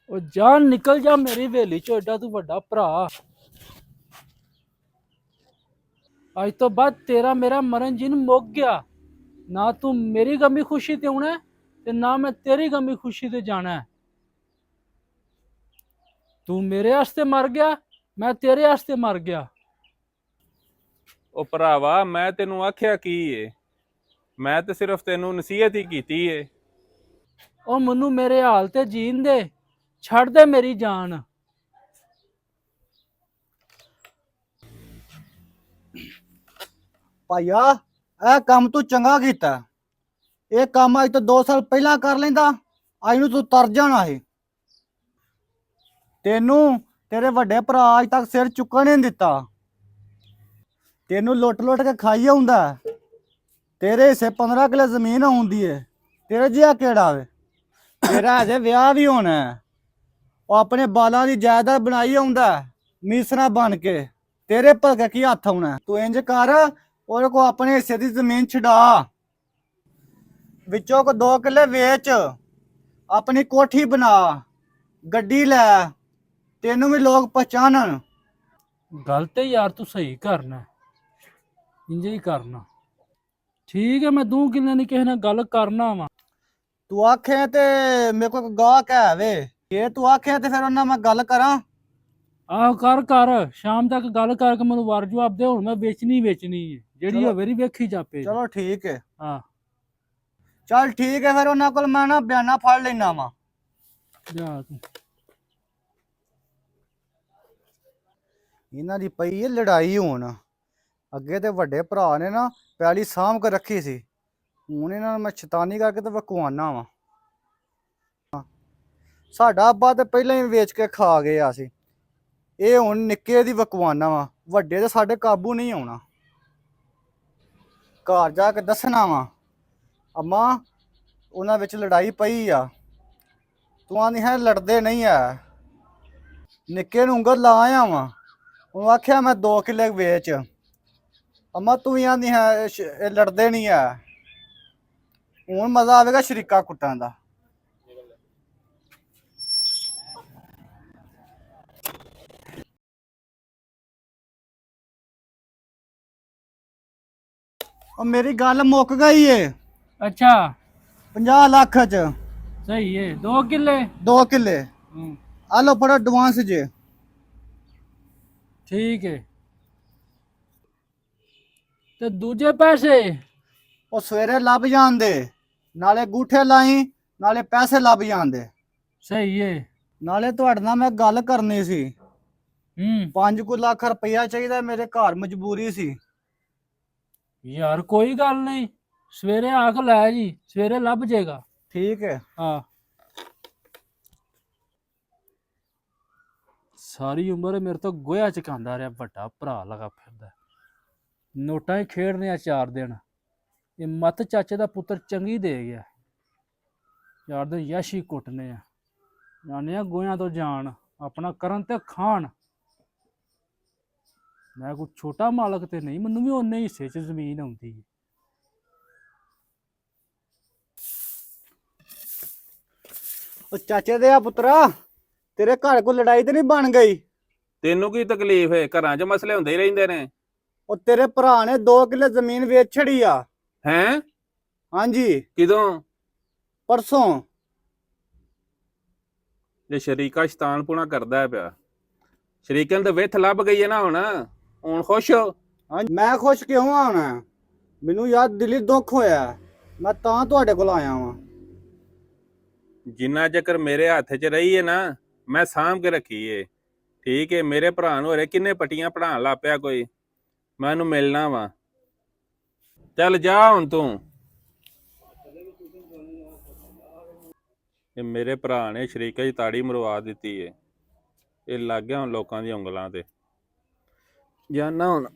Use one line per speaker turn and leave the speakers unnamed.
ਉਹ ਜਾ ਨਿਕਲ ਜਾ ਮੇਰੀ ਹਵੇਲੀ ਚੋਂ, ਏਡਾ ਤੂੰ ਵੱਡਾ ਭਰਾ। ਅੱਜ ਤੋਂ ਬਾਅਦ ਤੇਰਾ ਮੇਰਾ ਮਰਨ ਜਿਨ ਮੁੱਕ ਗਿਆ। ਨਾ ਤੂੰ ਮੇਰੀ ਗਮੀ ਖੁਸ਼ੀ ਤੇ ਆਉਣਾ ਤੇ ਨਾ ਮੈਂ ਤੇਰੀ ਗਮੀ ਖੁਸ਼ੀ ਤੇ ਜਾਣਾ। ਤੂੰ ਮੇਰੇ ਵਾਸਤੇ ਮਰ ਗਿਆ, ਮੈਂ ਤੇਰੇ ਵਾਸਤੇ ਮਰ ਗਿਆ।
ਉਹ ਭਰਾਵਾ ਮੈਂ ਤੈਨੂੰ ਆਖਿਆ ਕੀ ਏ? ਮੈਂ ਤੇ ਸਿਰਫ ਤੈਨੂੰ ਨਸੀਹਤ ਹੀ ਕੀਤੀ ਏ।
ਉਹ ਮੈਨੂੰ ਮੇਰੇ ਹਾਲ ਤੇ ਜੀਣ ਦੇ, ਛੱਡ ਦੇ ਮੇਰੀ ਜਾਨ।
ਭਾਈਆ ਇਹ ਕੰਮ ਤੂੰ ਚੰਗਾ ਕੀਤਾ। ਇਹ ਕੰਮ ਅੱਜ ਤੋਂ 2 ਸਾਲ ਪਹਿਲਾਂ ਕਰ ਲੈਂਦਾ, ਅੱਜ ਨੂੰ ਤੂੰ ਤਰ ਜਾਣਾ ਸੀ। ਤੈਨੂੰ ਤੇਰੇ ਵੱਡੇ ਭਰਾ ਅੱਜ ਤੱਕ ਸਿਰ ਚੁੱਕਣ ਨਹੀਂ ਦਿੱਤਾ। ਤੈਨੂੰ ਲੁੱਟ ਲੁੱਟ ਕੇ ਖਾਈ ਆਉਂਦਾ। ਤੇਰੇ ਹਿੱਸੇ 15 ਕਿੱਲੇ ਜ਼ਮੀਨ ਆਉਂਦੀ ਏ, ਤੇਰੇ ਜਿਹਾ ਕਿਹੜਾ ਵੇ? ਤੇਰਾ ਅਜੇ ਵਿਆਹ ਵੀ ਹੋਣਾ ਹੈ। ਉਹ ਆਪਣੇ ਬਾਲਾਂ ਦੀ ਜਾਇਦਾਦ ਬਣਾਈ ਆਉਂਦਾ ਮੀਸਰਾ ਬਣ ਕੇ। ਤੇਰੇ ਭਲਕੇ ਕੀ ਹੱਥ ਆਉਣਾ? ਤੂੰ ਇੰਜ ਕਰ, ਉਹਦੇ ਕੋ ਆਪਣੇ ਹਿੱਸੇ ਦੀ ਜ਼ਮੀਨ ਛਡਾ, ਵਿੱਚੋਂ ਕੋ 2 ਕਿੱਲੇ ਵੇਚ, ਆਪਣੀ ਕੋਠੀ ਬਣਾ, ਗੱਡੀ ਲੈ, ਤੈਨੂੰ ਵੀ ਲੋਕ ਪਛਾਣਨ।
ਗੱਲ ਤੇ ਯਾਰ ਤੂੰ ਸਹੀ ਕਰਨਾ, ਇੰਜ ਹੀ ਕਰਨਾ। ਠੀਕ ਹੈ, ਮੈਂ 2 ਕਿੱਲੇ ਨਹੀਂ ਕਿਸੇ ਨਾਲ ਗੱਲ ਕਰਨਾ ਵਾ।
ਤੂੰ ਆਖੇ ਤੇ ਮੇਰੇ ਕੋਲ ਗਾਹਕ ਹੈ ਵੇ, ਜੇ ਤੂੰ ਆਖੇ ਤੇ ਫਿਰ ਉਹਨਾਂ ਮੈਂ ਗੱਲ ਕਰਾਂ।
ਆਹੋ ਕਰ ਸ਼ਾਮ ਤੱਕ ਗੱਲ ਕਰਕੇ ਮੈਨੂੰ ਵਾਰ ਜਵਾਬ ਦੇ। ਹੁਣ ਮੈਂ ਵੇਚਣੀ ਹੈ, ਜਿਹੜੀ
ਚਲੋ।
ਹੋਵੇ ਰੀ ਵੇਖੀ ਜਾਪੇ।
ਚਲੋ ਠੀਕ ਹੈ।
ਹਾਂ
ਚੱਲ ਠੀਕ ਹੈ, ਫਿਰ ਉਹਨਾਂ ਕੋਲ ਮੈਂ ਨਾ ਬਿਆਨਾ ਫੜ ਲੈਣਾ ਵਾ।
ਜਾ ਤੂੰ।
ਇਹਨਾਂ ਦੀ ਪਈ ਹੈ ਲੜਾਈ ਹੁਣ। ਅੱਗੇ ਤੇ ਵੱਡੇ ਭਰਾ ਨੇ ਨਾ ਪੈਲੀ ਸਾਂਭ ਕੇ ਰੱਖੀ ਸੀ, ਹੁਣ ਇਹਨਾਂ ਨੂੰ ਮੈਂ ਸ਼ੈਤਾਨੀ ਕਰਕੇ ਤੇ ਵਕਵਾਨਾ ਵਾ। ਸਾਡਾ ਅੱਬਾ ਤੇ ਪਹਿਲਾਂ ਹੀ ਵੇਚ ਕੇ ਖਾ ਗਿਆ ਸੀ, ਇਹ ਹੁਣ ਨਿੱਕੇ ਦੀ ਵਕਵਾਨਾ ਵਾ। ਵੱਡੇ ਤੇ ਸਾਡੇ ਕਾਬੂ ਨਹੀਂ ਆਉਣਾ। ਘਰ ਜਾ ਕੇ ਦੱਸਣਾ ਵਾ ਅੰਮਾ ਉਹਨਾਂ ਵਿੱਚ ਲੜਾਈ ਪਈ ਆ। ਤੂੰ ਆਂਦੀ ਹੈ ਲੜਦੇ ਨਹੀਂ ਆ। ਨਿੱਕੇ ਨੂੰ ਉਂਗਲ ਲਾ ਆਇਆ ਵਾ, ਉਹਨੂੰ ਆਖਿਆ ਮੈਂ 2 ਕਿੱਲੇ ਵੇਚ। ਅੰਮਾ ਤੂੰ ਵੀ ਆਂਦੀ ਹੈ ਇਹ ਲੜਦੇ ਨਹੀਂ ਆ। ਹੁਣ ਮਜ਼ਾ ਆਵੇਗਾ ਸ਼ਰੀਕਾ ਕੁੱਟਣ ਦਾ। ਉਹ ਮੇਰੀ ਗੱਲ ਮੁੱਕ ਗਈ ਏ।
ਅੱਛਾ
50 ਲੱਖ ਚ
ਸਹੀ ਹੈ, 2 ਕਿੱਲੇ।
2 ਕਿੱਲੇ ਆ ਲੋ, ਫੜੋ ਐਡਵਾਂਸ ਜੇ।
ਠੀਕ ਹੈ, ਤੇ ਦੂਜੇ ਪੈਸੇ?
ਉਹ ਸਵੇਰੇ ਲੱਭ ਜਾਂਦੇ, ਨਾਲੇ ਗੂਠੇ ਲਾਈ ਨਾਲੇ ਪੈਸੇ ਲੱਭ ਜਾਂਦੇ।
ਸਹੀ ਹੈ।
ਨਾਲੇ ਤੁਹਾਡੇ ਨਾਲ ਮੈਂ ਗੱਲ ਕਰਨੀ ਸੀ। 5 ਲੱਖ ਰੁਪਈਆ ਚਾਹੀਦਾ, ਮੇਰੇ ਘਰ ਮਜਬੂਰੀ ਸੀ।
ਯਾਰ ਕੋਈ ਗੱਲ ਨਹੀਂ, ਸਵੇਰੇ ਆ ਕੇ ਲੈ ਜੀ, ਸਵੇਰੇ ਲੱਭ ਜਾਏਗਾ।
ਠੀਕ ਹੈ।
ਹਾਂ ਸਾਰੀ ਉਮਰ ਮੇਰੇ ਤੋਂ ਗੋਇਆ ਚਕਾਉਂਦਾ ਰਿਹਾ, ਵੱਡਾ ਭਰਾ ਲਗਾ ਫਿਰਦਾ। ਨੋਟਾਂ ਹੀ ਖੇਡਨੇ ਆ 4 ਦਿਨ। ਇਹ ਮੱਤ ਚਾਚੇ ਦਾ ਪੁੱਤਰ ਚੰਗੀ ਦੇ ਗਿਆ। 4 ਦਿਨ ਯਾਸ਼ੀ ਕੁੱਟਨੇ ਆ, ਜਾਣੇ ਆ ਗੋਇਆਂ ਤੋਂ ਜਾਣ, ਆਪਣਾ ਕਰਨ ਤੇ ਖਾਣ। ਮੈਂ ਕੋਈ ਛੋਟਾ ਮਾਲਕ ਤੇ ਨਹੀਂ, ਮੈਨੂੰ ਵੀ ਉਹਨੇ ਹਿੱਸੇ 'ਚ ਜ਼ਮੀਨ ਆਉਂਦੀ ਹੈ।
ਉਹ ਚਾਚੇ ਦੇ ਆ ਪੁੱਤਰਾ, ਤੇਰੇ ਘਰ ਕੋਈ ਲੜਾਈ ਤੇ ਨਹੀਂ ਬਣ ਗਈ?
ਤੈਨੂੰ ਕੀ ਤਕਲੀਫ ਹੈ? ਘਰਾਂ 'ਚ ਮਸਲੇ ਹੁੰਦੇ ਹੀ ਰਹਿੰਦੇ ਨੇ।
ਉਹ ਤੇਰੇ ਭਰਾ ਨੇ 2 ਕਿੱਲੇ ਜ਼ਮੀਨ ਵੇਚ ਛੜੀ ਆ।
ਹੈਂ?
ਹਾਂਜੀ
ਕਿਦੋਂ?
ਪਰਸੋਂ।
ਜੇ ਸ਼ਰੀਕਾ ਸ਼ੈਤਾਨਪੁਣਾ ਕਰਦਾ ਹੈ ਪਿਆ, ਸ਼ਰੀਕਨ ਤੇ ਵਿੱਥ ਲੱਭ ਗਈ ਹੈ ਨਾ। ਹੁਣ ਖੁਸ਼ ਹੋ?
ਹਾਂਜੀ ਮੈਂ ਖੁਸ਼ ਕਿਉਂ ਹੋਣਾ, ਮੈਨੂੰ ਯਾਰ ਦਿਲੀ ਦੁੱਖ ਹੋਇਆ, ਮੈਂ ਤਾਂ ਤੁਹਾਡੇ ਕੋਲ ਆਇਆ ਵਾਂ।
ਜਿੰਨਾ ਚੱਕਰ ਮੇਰੇ ਹੱਥ 'ਚ ਰਹੀ ਹੈ ਨਾ, ਮੈਂ ਸਾਂਭ ਕੇ ਰੱਖੀ ਏ। ਠੀਕ ਹੈ, ਮੇਰੇ ਭਰਾ ਨੂੰ ਹਰੇ ਕਿੰਨੇ ਪੱਟੀਆਂ ਪੜਾਉਣ ਲੱਗ ਪਿਆ ਕੋਈ। ਮੈਂ ਉਹਨੂੰ ਮਿਲਣਾ ਵਾ। ਚੱਲ ਜਾ ਹੁਣ ਤੂੰ। ਇਹ ਮੇਰੇ ਭਰਾ ਨੇ ਸ਼ਰੀਕਾ ਦੀ ਤਾੜੀ ਮਰਵਾ ਦਿੱਤੀ ਏ। ਇਹ ਲੱਗ ਗਿਆ ਹੁਣ ਲੋਕਾਂ ਦੀਆਂ ਉਂਗਲਾਂ ਤੇ। ਜਾਨਾ ਹੁਣ।